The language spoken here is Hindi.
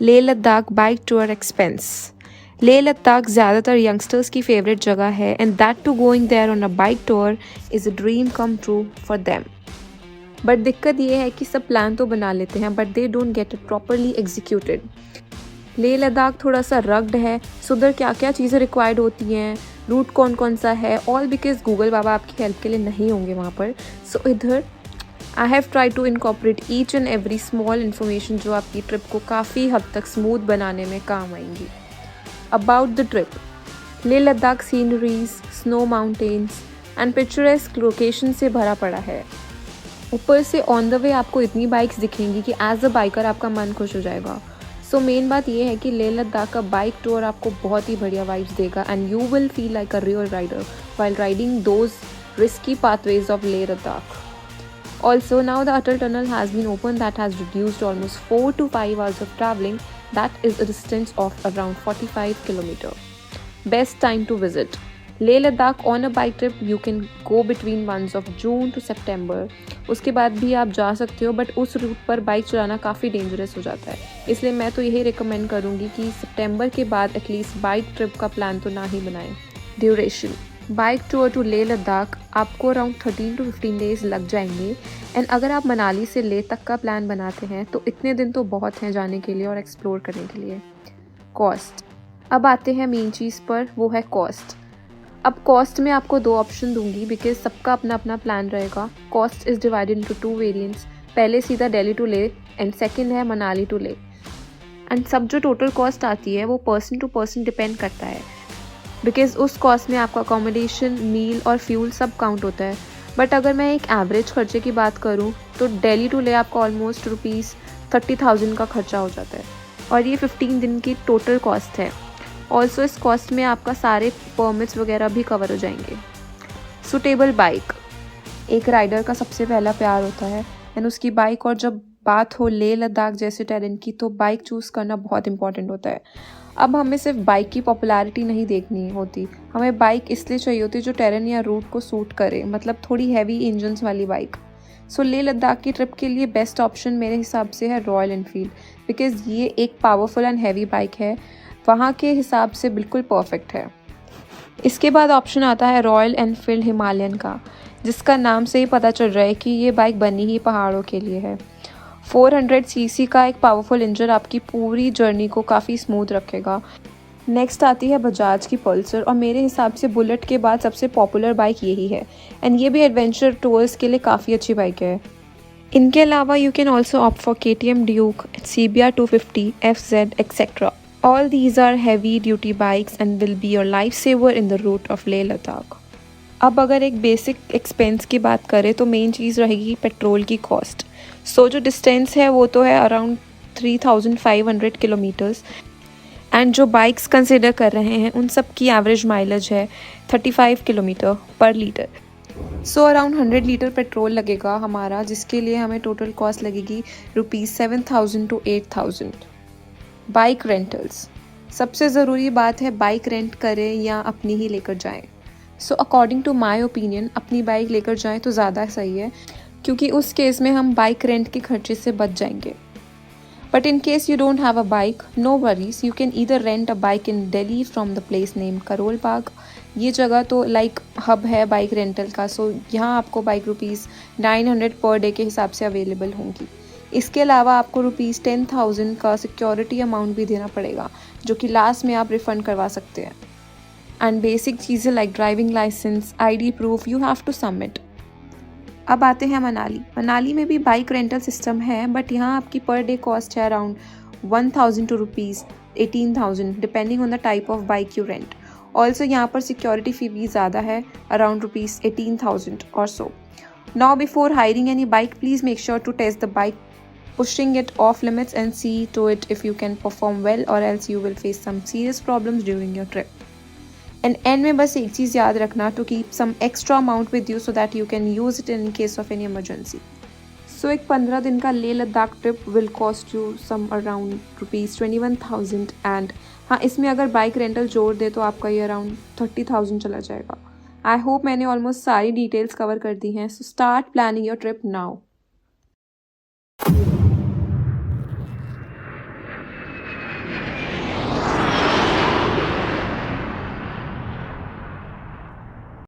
Leh Ladakh bike tour expense. Leh Ladakh ज़्यादातर यंगस्टर्स की फेवरेट जगह है and that too going there on a bike tour is a dream come true for them. But दिक्कत ये है कि सब प्लान तो बना लेते हैं but they don't get it properly executed. Leh Ladakh थोड़ा सा रग्ड है, सो उधर क्या क्या चीज़ें रिक्वायर्ड होती हैं, रूट कौन कौन सा है, ऑल बिकॉज गूगल बाबा आपकी हेल्प के लिए नहीं होंगे वहाँ पर। सो इधर I have try to incorporate each and every small information जो आपकी ट्रिप को काफ़ी हद तक स्मूथ बनाने में काम आएंगी। About the trip, Leh Ladakh sceneries, snow mountains and picturesque location से भरा पड़ा है। ऊपर से ऑन द वे आपको इतनी बाइक्स दिखेंगी कि एज अ बाइकर आपका मन खुश हो जाएगा। सो मेन बात ये है कि लेह लद्दाख का बाइक टूर आपको बहुत ही बढ़िया वाइब्स देगा and you will feel like a real rider while riding those risky pathways of Leh Ladakh. Also, now the Atal Tunnel has been opened that has reduced almost 4 to 5 hours of traveling. That is a distance of around 45 km. Best time to visit. Leh Ladakh on a bike trip you can go between months of June to September. उसके बाद भी आप जा सकते हो बट उस रूट पर बाइक चलाना काफ़ी डेंजरस हो जाता है, इसलिए मैं तो यही रिकमेंड करूँगी कि सितंबर के बाद एटलीस्ट बाइक ट्रिप का प्लान तो ना ही बनाएं। Duration, bike tour to Leh Ladakh आपको अराउंड 13 to 15 डेज़ लग जाएंगे एंड अगर आप मनाली से लेह तक का प्लान बनाते हैं तो इतने दिन तो बहुत हैं जाने के लिए और एक्सप्लोर करने के लिए। कॉस्ट, अब आते हैं मेन चीज़ पर, वो है कॉस्ट। अब कॉस्ट में आपको दो ऑप्शन दूंगी बिकॉज सबका अपना अपना प्लान रहेगा। Cost is divided into 2 variants, पहले सीधा Delhi to Leh and second है मनाली टू लेह। एंड सब जो टोटल कॉस्ट आती है वो पर्सन टू पर्सन डिपेंड करता है बिकॉज उस कॉस्ट में आपका अकोमोडेशन, मील और फ्यूल सब काउंट होता है। बट अगर मैं एक एवरेज खर्चे की बात करूँ तो दिल्ली टू लेह आपका ऑलमोस्ट ₹30,000 का खर्चा हो जाता है और ये 15 दिन की टोटल कॉस्ट है। ऑल्सो इस कॉस्ट में आपका सारे परमिट्स वगैरह भी कवर हो जाएंगे। सूटेबल बाइक एक राइडर का सबसे पहला प्यार होता है एंड उसकी बाइक, और जब बात हो लेह लद्दाख जैसे टेरेन की तो बाइक चूज़ करना बहुत इंपॉर्टेंट होता है। अब हमें सिर्फ बाइक की पॉपुलैरिटी नहीं देखनी होती, हमें बाइक इसलिए चाहिए होती है जो टेरेन या रूट को सूट करे, मतलब थोड़ी हैवी इंजन्स वाली बाइक। सो लेह लद्दाख की ट्रिप के लिए बेस्ट ऑप्शन मेरे हिसाब से है रॉयल एनफील्ड बिकॉज ये एक पावरफुल एंड हैवी बाइक है, वहाँ के हिसाब से बिल्कुल परफेक्ट है। इसके बाद ऑप्शन आता है रॉयल एनफील्ड हिमालयन का, जिसका नाम से ही पता चल रहा है कि ये बाइक बनी ही पहाड़ों के लिए है। 400 सीसी का एक पावरफुल इंजन आपकी पूरी जर्नी को काफ़ी स्मूथ रखेगा। नेक्स्ट आती है बजाज की पल्सर और मेरे हिसाब से बुलेट के बाद सबसे पॉपुलर बाइक यही है एंड ये भी एडवेंचर टूर्स के लिए काफ़ी अच्छी बाइक है। इनके अलावा you can also opt for KTM Duke, CBR 250, FZ etc. All these are heavy duty bikes and will be your lifesaver in the route of Leh Ladakh. अब अगर एक बेसिक एक्सपेंस की बात करें तो मेन चीज़ रहेगी पेट्रोल की कॉस्ट। सो जो डिस्टेंस है वो तो है अराउंड 3,500 किलोमीटर्स एंड जो बाइक्स कंसिडर कर रहे हैं उन सब की एवरेज माइलेज है 35 किलोमीटर पर litre. So around 100 litre petrol लगेगा हमारा, जिसके लिए हमें टोटल कॉस्ट लगेगी ₹7,000 to 8,000। बाइक रेंटल्स, सबसे ज़रूरी बात है बाइक रेंट करें या अपनी ही लेकर जाएं। So according to my opinion अपनी बाइक लेकर जाएं तो ज़्यादा सही है क्योंकि उस केस में हम बाइक रेंट के खर्चे से बच जाएंगे। But in case you don't have a bike, no worries, you can either rent a bike in Delhi from the place name Karol Bagh. ये जगह तो लाइक हब है बाइक रेंटल का, सो यहाँ आपको बाइक ₹900 पर डे के हिसाब से अवेलेबल होंगी। इसके अलावा आपको ₹10,000 का सिक्योरिटी अमाउंट भी देना पड़ेगा जो कि लास्ट में आप रिफ़ंड करवा सकते हैं। एंड बेसिक चीज़ें like driving licence, ID proof you have to submit. अब आते हैं मनाली। मनाली में भी बाइक रेंटल सिस्टम है बट यहाँ आपकी पर डे कॉस्ट है around 1,000 to ₹18,000 depending on the type of bike you rent. Also यहाँ पर सिक्योरिटी फ़ी भी ज़्यादा है around ₹18,000 or so. Now before hiring any bike please make sure to test the bike, pushing it off limits and see to it if you can perform well or else you will face some serious problems during your trip. And end में बस एक चीज़ याद रखना, to keep some extra amount with you so that you can use it in case of any emergency. So एक 15 दिन का Leh Ladakh trip will cost you some around ₹21,000 and हाँ इसमें अगर बाइक रेंटल जोड़ दे तो आपका ये अराउंड 30,000 चला जाएगा। आई होप मैंने ऑलमोस्ट सारी डिटेल्स कवर कर दी हैं, so start planning your trip now.